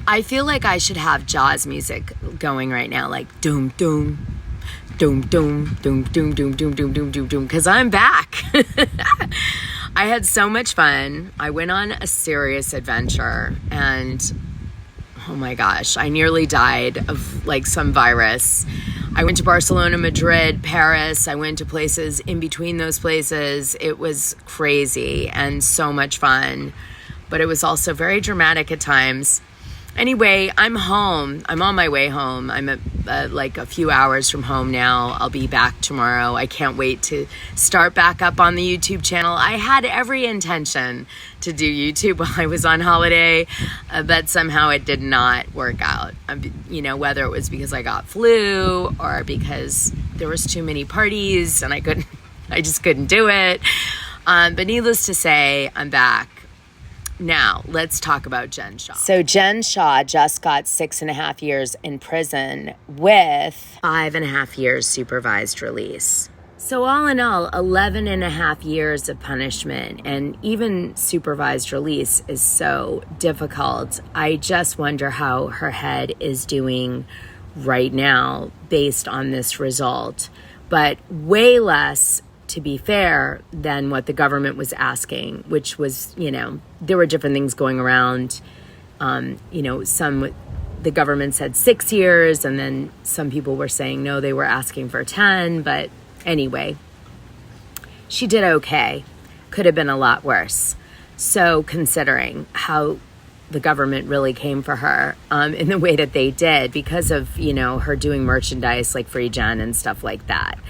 I feel like I should have jazz music going right now, like doom, doom, doom, doom, doom, doom, doom, doom, doom, doom, doom, doom, because I'm back. I had so much fun. I went on a serious adventure, and oh my gosh, I nearly died of like some virus. I went to Barcelona, Madrid, Paris. I went to places in between those places. It was crazy and so much fun, but it was also very dramatic at times. Anyway, I'm home. I'm on my way home. I'm like a few hours from home now. I'll be back tomorrow. I can't wait to start back up on the YouTube channel. I had every intention to do YouTube while I was on holiday, but somehow it did not work out. You know, whether it was because I got flu or because there was too many parties and I just couldn't do it. But needless to say, I'm back. Now, let's talk about Jen Shah. So Jen Shah just got 6.5 years in prison with 5.5 years supervised release. So all in all, 11.5 years of punishment, and even supervised release is so difficult. I just wonder how her head is doing right now based on this result. But way less, to be fair, than what the government was asking, which was, you know, there were different things going around. You know, the government said 6 years, and then some people were saying no, they were asking for 10. But anyway, she did okay. Could have been a lot worse. So considering how the government really came for her in the way that they did because of, you know, her doing merchandise like Free Jen and stuff like that.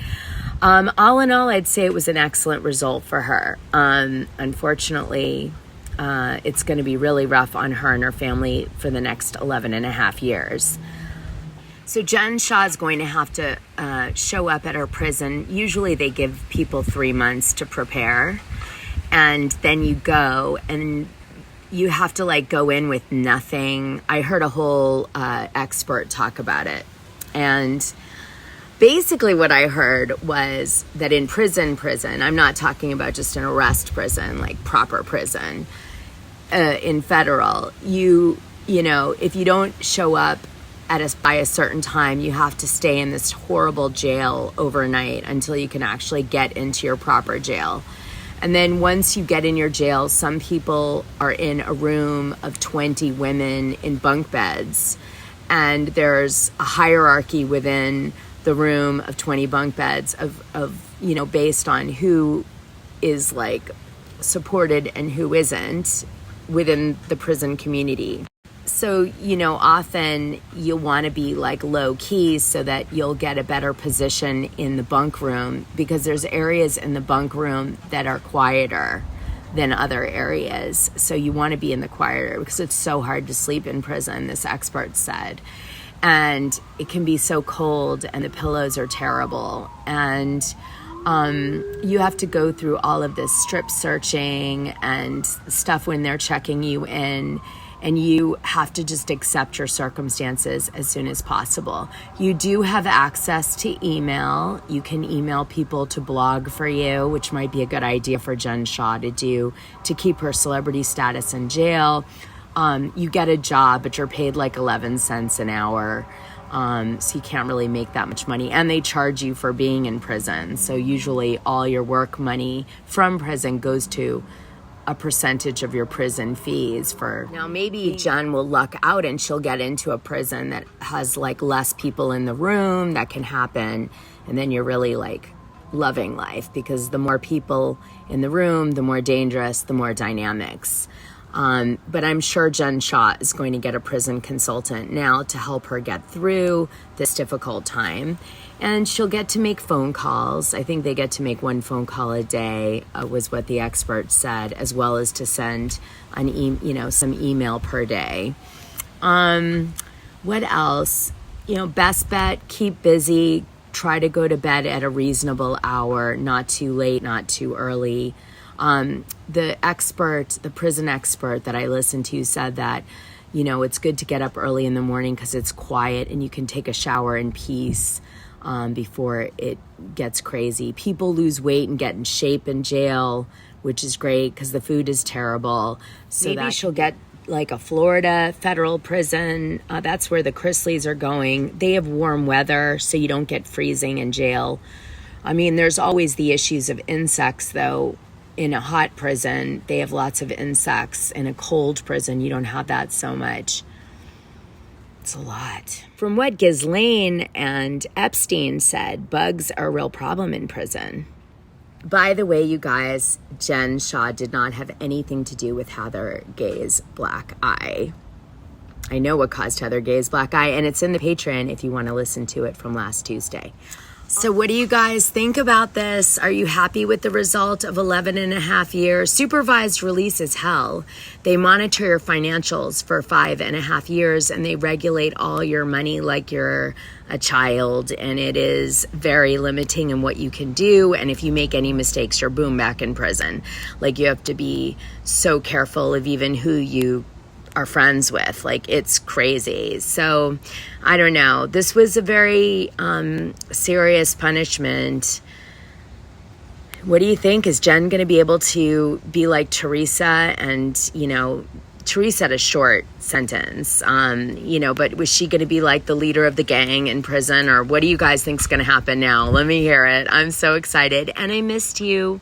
All in all, I'd say it was an excellent result for her. Unfortunately, it's going to be really rough on her and her family for the next 11.5 years. So Jen Shah is going to have to show up at her prison. Usually they give people 3 months to prepare, and then you go and you have to like go in with nothing. I heard a whole expert talk about it, and basically what I heard was that in prison, I'm not talking about just an arrest prison, like proper prison, in federal, you know, if you don't show up by a certain time, you have to stay in this horrible jail overnight until you can actually get into your proper jail. And then once you get in your jail, some people are in a room of 20 women in bunk beds, and there's a hierarchy within the room of 20 bunk beds of you know, based on who is like supported and who isn't within the prison community. So, you know, often you'll want to be like low key so that you'll get a better position in the bunk room, because there's areas in the bunk room that are quieter than other areas. So you want to be in the quieter because it's so hard to sleep in prison, this expert said. And it can be so cold, and the pillows are terrible. And you have to go through all of this strip searching and stuff when they're checking you in. And you have to just accept your circumstances as soon as possible. You do have access to email. You can email people to blog for you, which might be a good idea for Jen Shah to do to keep her celebrity status in jail. You get a job, but you're paid like 11 cents an hour. So you can't really make that much money. And they charge you for being in prison. So usually all your work money from prison goes to a percentage of your prison fees for. Now maybe Jen will luck out and she'll get into a prison that has like less people in the room. That can happen. And then you're really like loving life, because the more people in the room, the more dangerous, the more dynamics. But I'm sure Jen Shah is going to get a prison consultant now to help her get through this difficult time. And she'll get to make phone calls. I think they get to make 1 phone call a day, was what the expert said, as well as to send some email per day. What else? You know, best bet, keep busy. Try to go to bed at a reasonable hour, not too late, not too early. The prison expert that I listened to said that, you know, it's good to get up early in the morning because it's quiet and you can take a shower in peace before it gets crazy. People lose weight and get in shape in jail, which is great because the food is terrible. So maybe she'll get like a Florida federal prison. That's where the Chrisleys are going. They have warm weather, so you don't get freezing in jail. I mean, there's always the issues of insects, though. In a hot prison, they have lots of insects. In a cold prison, you don't have that so much. It's a lot. From what Ghislaine and Epstein said, bugs are a real problem in prison. By the way, you guys, Jen Shah did not have anything to do with Heather Gay's black eye. I know what caused Heather Gay's black eye, and it's in the Patreon if you want to listen to it from last Tuesday. So what do you guys think about this? Are you happy with the result of 11 and a half years? Supervised release is hell. They monitor your financials for 5.5 years, and they regulate all your money like you're a child, and it is very limiting in what you can do. And if you make any mistakes, you're boom back in prison. Like, you have to be so careful of even who you are friends with. Like, it's crazy. So I don't know. This was a very serious punishment. What do you think? Is Jen going to be able to be like Teresa? And, you know, Teresa had a short sentence, you know, but was she going to be like the leader of the gang in prison? Or what do you guys think is going to happen now? Let me hear it. I'm so excited. And I missed you.